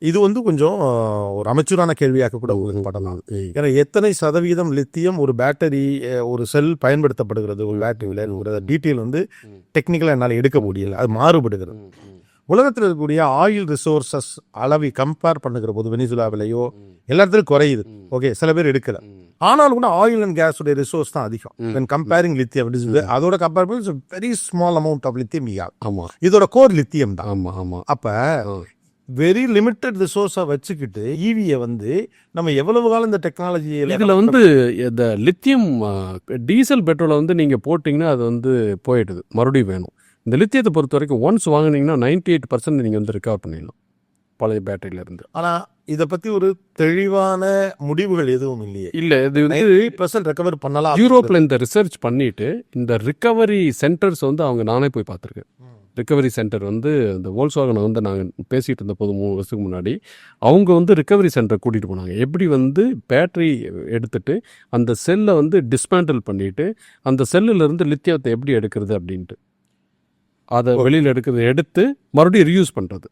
இது வந்து கொஞ்சம் ஒரு அமைச்சரான கேள்வியாக கூட படலாம். ஏன்னா எத்தனை சதவீதம் லித்தியம் ஒரு பேட்டரி ஒரு செல் பயன்படுத்தப்படுகிறது ஒரு பேட்டரியில் டீட்டெயில் வந்து டெக்னிக்கலாக என்னால் எடுக்க முடியல. அது மாறுபடுகிறது. உலகத்தில் இருக்கக்கூடிய ஆயில் ரிசோர்சஸ் அளவை கம்பேர் பண்ணுகிற போது வெனிசுலாவிலையோ எல்லா இடத்துலையும் குறையுது. ஓகே, சில பேர் எடுக்கல. ஆனால் கூட ஆயில் அண்ட் கேஸோட ரிசோர்ஸ் தான் அதிகம். வென் கம்பேரிங் லித்தியம் அதோட கம்பேர் பண்ணி very small amount of lithium. இதோட கோர் லித்தியம் தான். அப்ப வெரி லிமிட்டட் ரிசோர்ஸை வச்சுக்கிட்டு ஈவியை வந்து நம்ம எவ்வளவு காலம் இந்த டெக்னாலஜி இதில் வந்து இந்த லித்தியம் டீசல் பெட்ரோலை வந்து நீங்கள் போட்டிங்கன்னா அது வந்து போயிடுது, மறுபடியும் வேணும். இந்த லித்தியத்தை பொறுத்த வரைக்கும் ஒன்ஸ் வாங்கினீங்கன்னா 98% நீங்கள் வந்து ரிகவர் பண்ணிடலாம் பழைய பேட்டரியிலேருந்து. ஆனால் இதை பற்றி ஒரு தெளிவான முடிவுகள் எதுவும் இல்லையே. இல்லை, இது வந்து ரெக்கவர் பண்ணலாம். யூரோப்பில் இந்த ரிசர்ச் பண்ணிட்டு இந்த ரிகவரி சென்டர்ஸ் வந்து அவங்க நானே போய் பார்த்துருக்கேன். ரிகவரி சென்டர் வந்து இந்த வோல்க்ஸ்வாகனை வந்து நாங்கள் பேசிகிட்டு இருந்த போது 3 வருஷத்துக்கு முன்னாடி அவங்க வந்து ரிகவரி சென்டரை கூட்டிகிட்டு போனாங்க. எப்படி வந்து பேட்டரி எடுத்துகிட்டு அந்த செல்லை வந்து டிஸ்மேண்டில் பண்ணிவிட்டு அந்த செல்லுலேருந்து லித்தியத்தை எப்படி எடுக்கிறது அப்படின்ட்டு அதை வெளியில் எடுத்து மறுபடியும் ரீயூஸ் பண்ணுறது.